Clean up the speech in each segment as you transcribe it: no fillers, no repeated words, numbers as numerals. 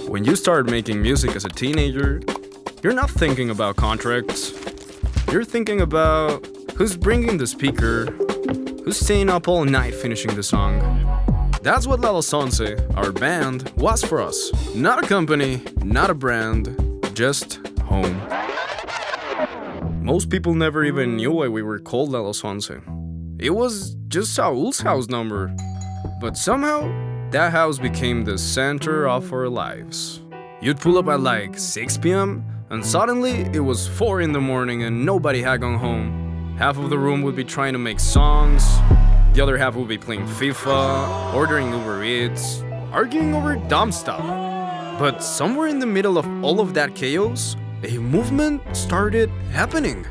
When you start making music as a teenager, you're not thinking about contracts. You're thinking about who's bringing the speaker, who's staying up all night finishing the song. That's what La Los Once, our band, was for us. Not a company, not a brand, just home. Most people never even knew why we were called La Los Once. It was just Saul's house number. But somehow, that house became the center of our lives. You'd pull up at like 6 p.m. and suddenly it was 4 in the morning and nobody had gone home. Half of the room would be trying to make songs, the other half would be playing FIFA, ordering Uber Eats, arguing over dumb stuff. But somewhere in the middle of all of that chaos, a movement started happening.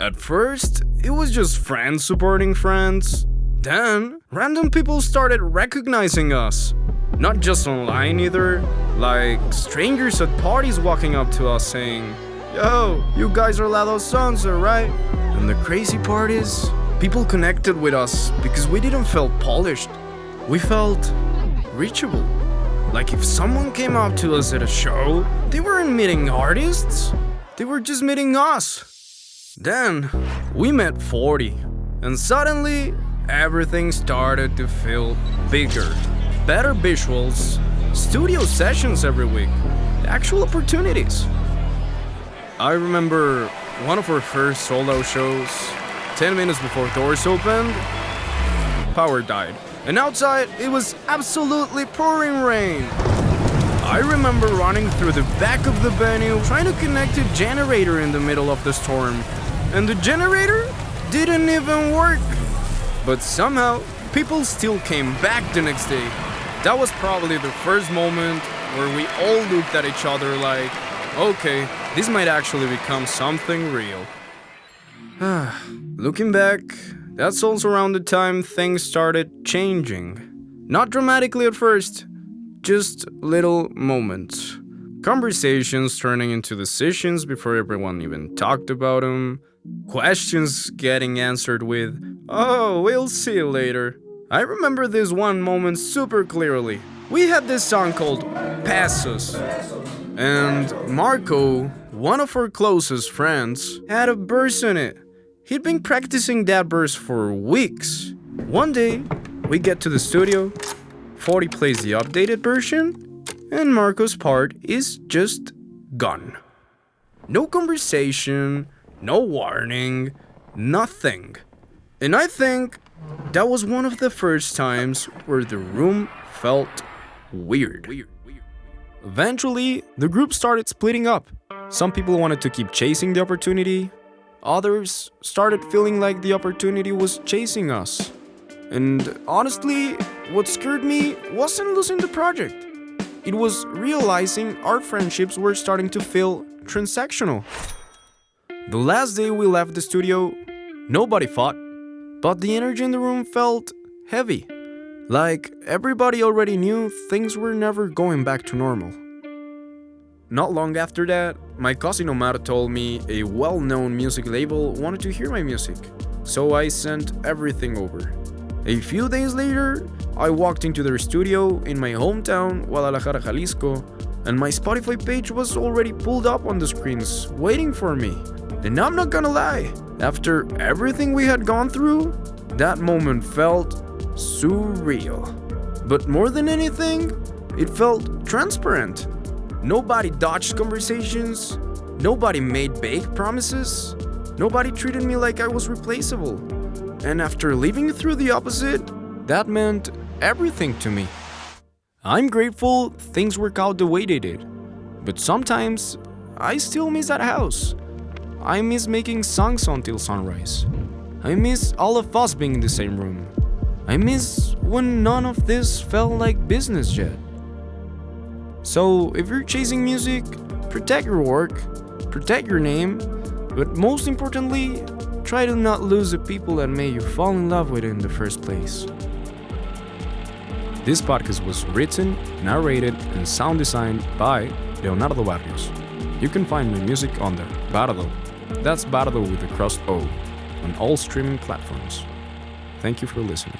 At first, it was just friends supporting friends. Then, random people started recognizing us. Not just online either, like strangers at parties walking up to us saying, "Yo, you guys are La Los Once, right?" And the crazy part is, people connected with us because we didn't feel polished. We felt reachable. Like if someone came up to us at a show, they weren't meeting artists, they were just meeting us. Then, we met 40, and suddenly, everything started to feel bigger. Better visuals, studio sessions every week, actual opportunities. I remember one of our first solo shows, 10 minutes before doors opened, power died. And outside, it was absolutely pouring rain. I remember running through the back of the venue, trying to connect a generator in the middle of the storm. And the generator didn't even work. But somehow, people still came back the next day. That was probably the first moment where we all looked at each other like, okay, this might actually become something real. Looking back, that's also around the time things started changing. Not dramatically at first, just little moments. Conversations turning into decisions before everyone even talked about them. Questions getting answered with, "Oh, we'll see you later." I remember this one moment super clearly. We had this song called Passos. And Marco, one of our closest friends, had a verse in it. He'd been practicing that verse for weeks. One day, we get to the studio, 40 plays the updated version, and Marco's part is just gone. No conversation, no warning, nothing. And I think that was one of the first times where the room felt weird. Eventually, the group started splitting up. Some people wanted to keep chasing the opportunity. Others started feeling like the opportunity was chasing us. And honestly, what scared me wasn't losing the project. It was realizing our friendships were starting to feel transactional. The last day we left the studio, nobody fought, but the energy in the room felt heavy. Like everybody already knew things were never going back to normal. Not long after that, my cousin Omar told me a well-known music label wanted to hear my music, so I sent everything over. A few days later, I walked into their studio in my hometown, Guadalajara, Jalisco, and my Spotify page was already pulled up on the screens, waiting for me. And I'm not gonna lie, after everything we had gone through, that moment felt surreal. But more than anything, it felt transparent. Nobody dodged conversations, nobody made vague promises, nobody treated me like I was replaceable. And after living through the opposite, that meant everything to me. I'm grateful things work out the way they did, but sometimes I still miss that house. I miss making songs until sunrise. I miss all of us being in the same room. I miss when none of this felt like business yet. So if you're chasing music, protect your work, protect your name, but most importantly, try to not lose the people that made you fall in love with it in the first place. This podcast was written, narrated, and sound designed by Leonardo Barrios. You can find my music under Bardø, that's Bardø with the crossed O, on all streaming platforms. Thank you for listening.